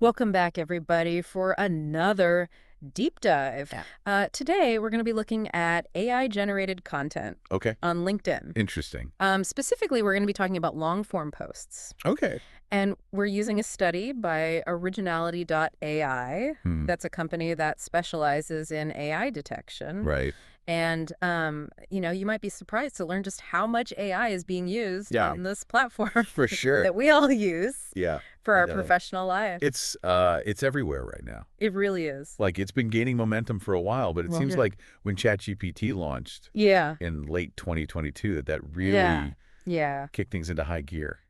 Welcome back, everybody, for another deep dive. Yeah. Today, we're going to be looking at AI-generated content Okay. on LinkedIn. Interesting. Specifically, we're going to be talking about long-form posts. Okay. And we're using a study by originality.ai. Hmm. That's a company that specializes in AI detection. Right. And, you might be surprised to learn just how much AI is being used Yeah. on this platform For sure. that we all use Yeah. for I our know. professional life. It's everywhere right now. It really is. Like it's been gaining momentum for a while, but it Well, seems yeah. like when ChatGPT launched Yeah. in late 2022 that Yeah. really Yeah. kicked things into high gear,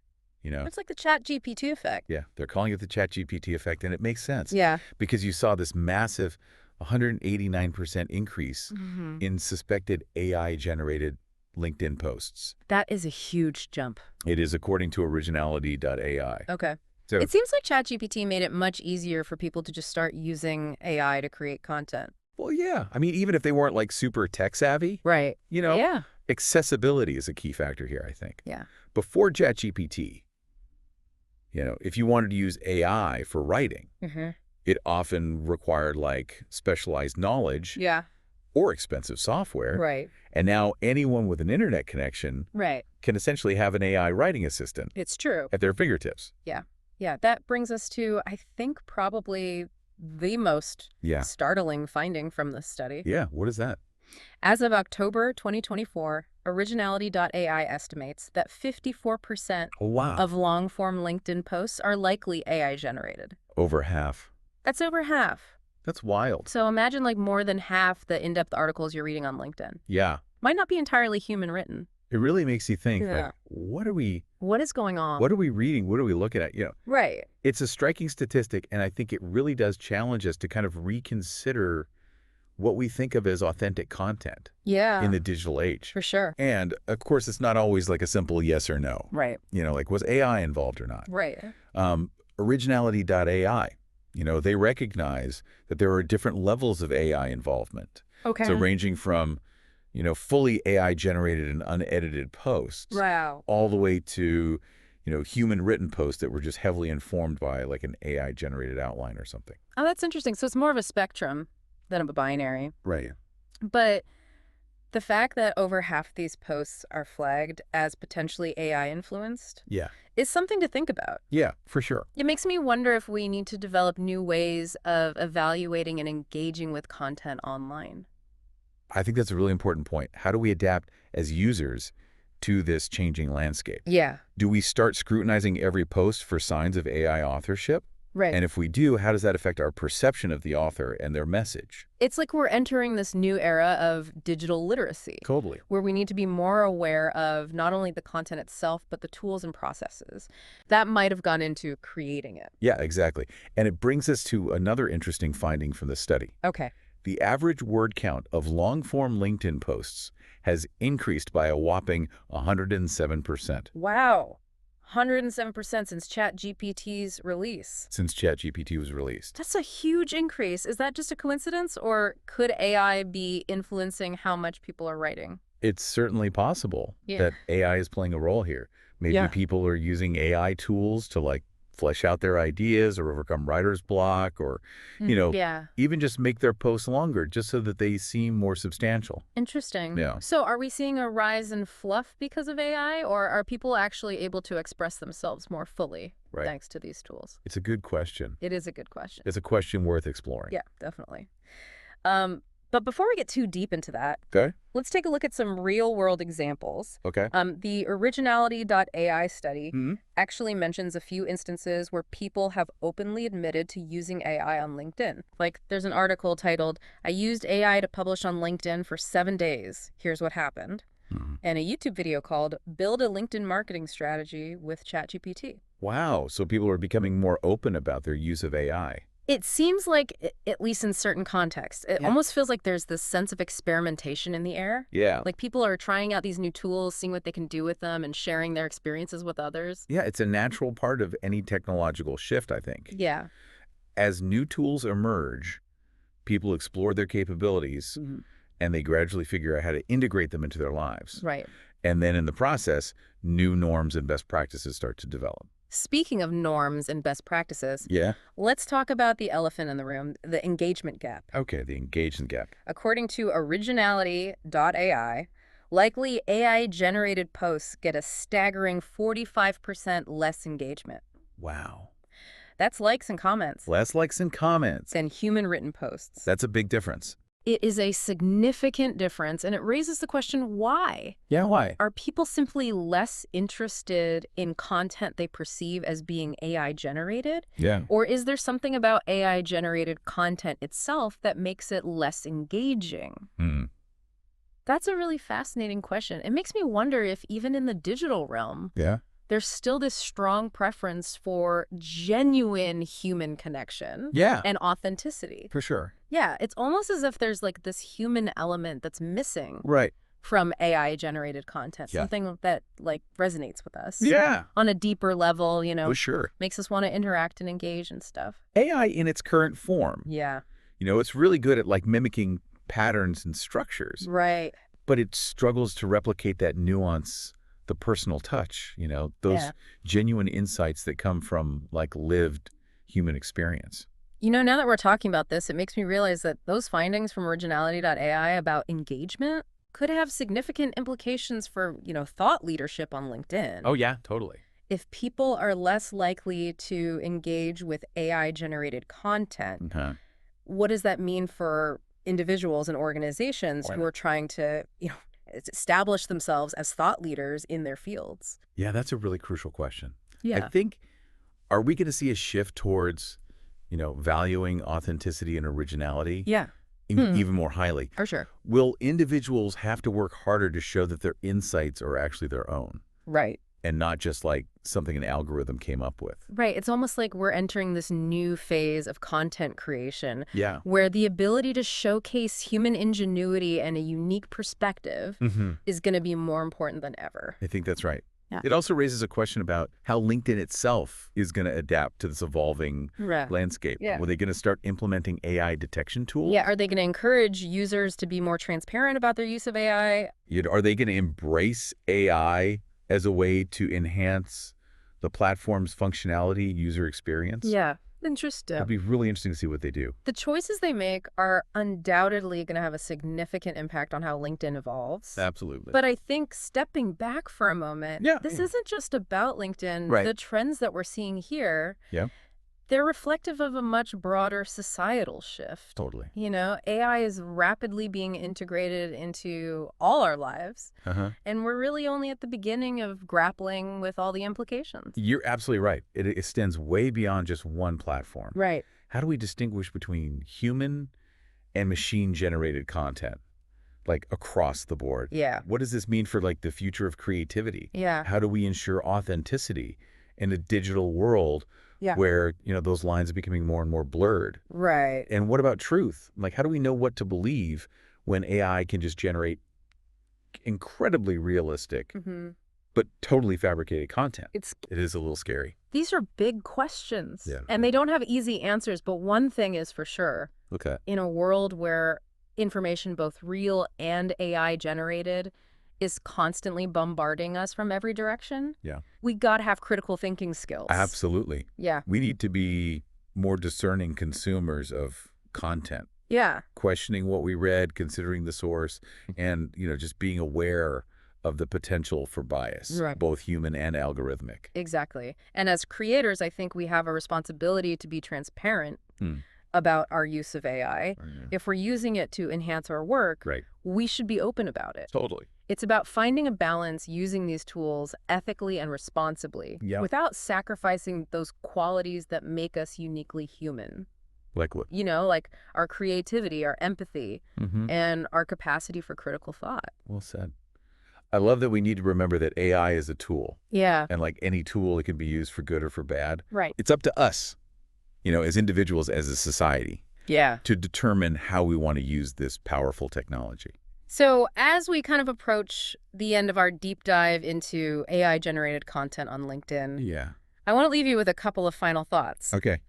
you know? It's like the Chat GPT effect. Yeah, they're calling it the ChatGPT effect, and it makes sense Yeah. because you saw this massive 189% increase Hmm. in suspected AI-generated LinkedIn posts. That is a huge jump. It is according to originality.ai. Okay. So, It seems like ChatGPT made it much easier for people to just start using AI to create content. well, yeah. I mean, even if they weren't like super tech savvy, Right. Yeah. accessibility is a key factor here, I think. Yeah. Before ChatGPT, if you wanted to use AI for writing, Hmm. it often required like specialized knowledge Yeah. or expensive software. Right. And now anyone with an internet connection Right. can essentially have an AI writing assistant It's true. at their fingertips. Yeah. Yeah. That brings us to, I think, probably the most Yeah. startling finding from this study. Yeah. What is that? As of October 2024, originality.ai estimates that 54% Oh, wow. of long-form LinkedIn posts are likely AI generated. Over half. That's over half. That's wild. So imagine like more than half the in-depth articles you're reading on LinkedIn. Yeah. Might not be entirely human written. It really makes you think, Yeah. like, what are we going on? reading? What are we looking at? Right. It's a striking statistic, and I think it really does challenge us to kind of reconsider what we think of as authentic content Yeah. in the digital age. For sure. And, of course, it's not always like a simple yes or no. Right. Like, was AI involved or not? Right. Originality.ai, they recognize that there are different levels of AI involvement. Okay. So ranging from, fully AI-generated and unedited posts Wow. all the way to, human-written posts that were just heavily informed by like an AI-generated outline or something. Oh, that's interesting. So it's more of a spectrum than a binary. Right. But the fact that over half these posts are flagged as potentially AI influenced Yeah. is something to think about. Yeah, for sure. It makes me wonder if we need to develop new ways of evaluating and engaging with content online. I think that's a really important point. How do we adapt as users to this changing landscape? Yeah. Do we start scrutinizing every post for signs of AI authorship? Right. And if we do, how does that affect our perception of the author and their message? It's like we're entering this new era of digital literacy, Totally. where we need to be more aware of not only the content itself, but the tools and processes that might have gone into creating it. Yeah, exactly. And it brings us to another interesting finding from the study. Okay. The average word count of long-form LinkedIn posts has increased by a whopping 107%. Wow. 107% since ChatGPT's release. Since ChatGPT was released. That's a huge increase. Is that just a coincidence, or could AI be influencing how much people are writing? It's certainly possible Yeah. that AI is playing a role here. Maybe Yeah. people are using AI tools to like flesh out their ideas or overcome writer's block or, Yeah. even just make their posts longer just so that they seem more substantial. Interesting. Yeah. So are we seeing a rise in fluff because of AI, or are people actually able to express themselves more fully Right. thanks to these tools? It's a good question. It is a good question. It's a question worth exploring. Yeah, definitely. But before we get too deep into that, Okay? let's take a look at some real-world examples. Okay. The originality.ai study Mhm. actually mentions a few instances where people have openly admitted to using AI on LinkedIn. Like, there's an article titled, "I used AI to publish on LinkedIn for 7 days. Here's what happened." Mhm. And a YouTube video called, "Build a LinkedIn Marketing Strategy with ChatGPT." Wow. So people are becoming more open about their use of AI. It seems like, at least in certain contexts, it Yeah. almost feels like there's this sense of experimentation in the air. Yeah. Like, people are trying out these new tools, seeing what they can do with them, and sharing their experiences with others. Yeah, it's a natural part of any technological shift, I think. Yeah. As new tools emerge, people explore their capabilities and they gradually figure out how to integrate them into their lives. Right. And then in the process, new norms and best practices start to develop. Speaking of norms and best practices, Yeah. let's talk about the elephant in the room, the engagement gap. Okay, the engagement gap. According to originality.ai, likely AI-generated posts get a staggering 45% less engagement. Wow. That's likes and comments Less likes and comments. than human-written posts. That's a big difference. It is a significant difference, and it raises the question, why? Yeah, why? Are people simply less interested in content they perceive as being AI-generated? Yeah. Or is there something about AI-generated content itself that makes it less engaging? Hmm. That's a really fascinating question. It makes me wonder if even in the digital realm, Yeah. there's still this strong preference for genuine human connection Yeah. and authenticity. For sure. Yeah, it's almost as if there's like this human element that's missing Right. from AI-generated content, Yeah. something that like resonates with us Yeah. on a deeper level, For sure. makes us want to interact and engage and stuff. AI in its current form, Yeah, it's really good at like mimicking patterns and structures, right. but it struggles to replicate that nuance, the personal touch, those Yeah. genuine insights that come from like lived human experience. Now that we're talking about this, it makes me realize that those findings from originality.ai about engagement could have significant implications for, thought leadership on LinkedIn. Oh, yeah, totally. If people are less likely to engage with AI-generated content, Uh-huh. what does that mean for individuals and organizations who are trying to, establish themselves as thought leaders in their fields? Yeah, that's a really crucial question. I Yeah. think, are we going to see a shift towards, valuing authenticity and originality Yeah, even more highly? for sure. Will individuals have to work harder to show that their insights are actually their own Right. and not just like something an algorithm came up with? Right. It's almost like we're entering this new phase of content creation Yeah. where the ability to showcase human ingenuity and a unique perspective is going to be more important than ever. I think that's right. Yeah. It also raises a question about how LinkedIn itself is going to adapt to this evolving Right. landscape. Yeah. Are they going to start implementing AI detection tools? Yeah. Are they going to encourage users to be more transparent about their use of AI? Are they going to embrace AI as a way to enhance the platform's functionality, user experience? Yeah. Interesting. It'd be really interesting to see what they do. The choices they make are undoubtedly going to have a significant impact on how LinkedIn evolves. Absolutely. But I think stepping back for a moment, Yeah, this yeah. isn't just about LinkedIn. Right. The trends that we're seeing here, Yeah, they're reflective of a much broader societal shift. totally. AI is rapidly being integrated into all our lives, Uh-huh. and we're really only at the beginning of grappling with all the implications. You're absolutely right. It extends way beyond just one platform. Right. How do we distinguish between human and machine-generated content, like across the board? Yeah. What does this mean for like the future of creativity? Yeah. How do we ensure authenticity in a digital world Yeah. where, those lines are becoming more and more blurred? Right. And what about truth? Like, how do we know what to believe when AI can just generate incredibly realistic, but totally fabricated content? It is a little scary. These are big questions, Yeah. and they don't have easy answers. But one thing is for sure, Okay. in a world where information, both real and AI generated, is constantly bombarding us from every direction, Yeah. we got to have critical thinking skills. Absolutely. Yeah. We need to be more discerning consumers of content, Yeah. questioning what we read, considering the source, and, just being aware of the potential for bias, Right. both human and algorithmic. Exactly. And as creators, I think we have a responsibility to be transparent Hmm. about our use of AI. Yeah. If we're using it to enhance our work, Right. we should be open about it. Totally. It's about finding a balance using these tools ethically and responsibly without sacrificing those qualities that make us uniquely human. Like what? Like our creativity, our empathy, and our capacity for critical thought. Well said. I love that we need to remember that AI is a tool. Yeah. And like any tool, it can be used for good or for bad. Right. It's up to us, as individuals, as a society, Yeah. to determine how we want to use this powerful technology. So as we kind of approach the end of our deep dive into AI-generated content on LinkedIn, Yeah. I want to leave you with a couple of final thoughts. Okay.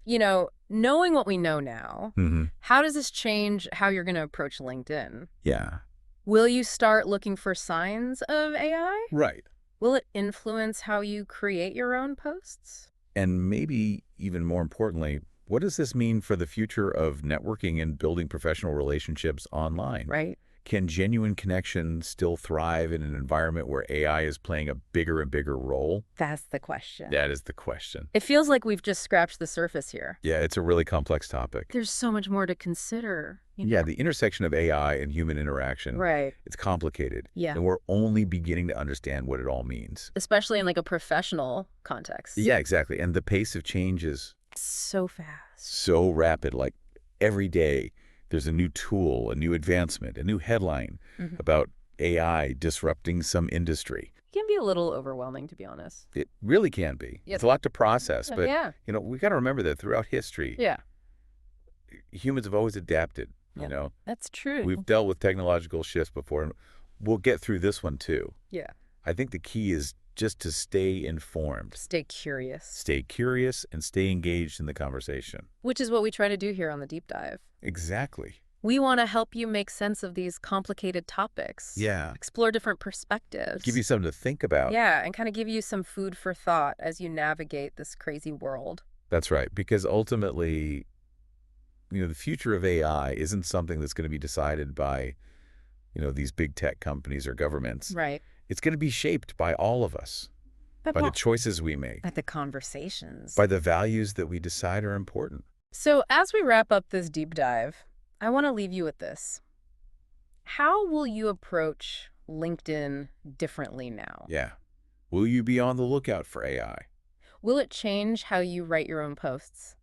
Knowing what we know now, Mm-hmm. how does this change how you're going to approach LinkedIn? Yeah. Will you start looking for signs of AI? Right. Will it influence how you create your own posts? And maybe even more importantly, what does this mean for the future of networking and building professional relationships online? Right. Can genuine connection still thrive in an environment where AI is playing a bigger and bigger role? That's the question. That is the question. It feels like we've just scratched the surface here. Yeah, it's a really complex topic. There's so much more to consider. Yeah, the intersection of AI and human interaction, Right. it's complicated. Yeah. And we're only beginning to understand what it all means. Especially in like a professional context. Yeah, exactly. And the pace of change is So fast. so rapid. Like every day, there's a new tool, a new advancement, a new headline about AI disrupting some industry. It can be a little overwhelming, to be honest. It really can be. Yeah. It's a lot to process, but Yeah. we got to remember that throughout history, Yeah. humans have always adapted. Yeah. That's true. We've dealt with technological shifts before, and we'll get through this one too. Yeah. I think the key is just to stay informed, Stay curious. stay curious, and stay engaged in the conversation. Which is what we try to do here on the Deep Dive. Exactly. We want to help you make sense of these complicated topics. Yeah. Explore different perspectives. Give you something to think about. Yeah, and kind of give you some food for thought as you navigate this crazy world. That's right, because ultimately, the future of AI isn't something that's going to be decided by, these big tech companies or governments. Right. It's going to be shaped by all of us, by the choices we make, by the conversations, by the values that we decide are important. So as we wrap up this deep dive, I want to leave you with this. How will you approach LinkedIn differently now? Yeah. Will you be on the lookout for AI? Will it change how you write your own posts?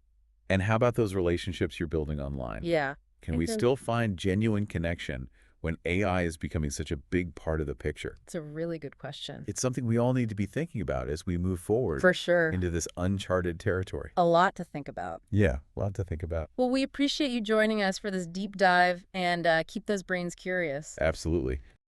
And how about those relationships you're building online? Yeah. Can we still find genuine connection when AI is becoming such a big part of the picture? It's a really good question. It's something we all need to be thinking about as we move forward. For sure. Into this uncharted territory. A lot to think about. Yeah, a lot to think about. Well, we appreciate you joining us for this deep dive, and keep those brains curious. Absolutely.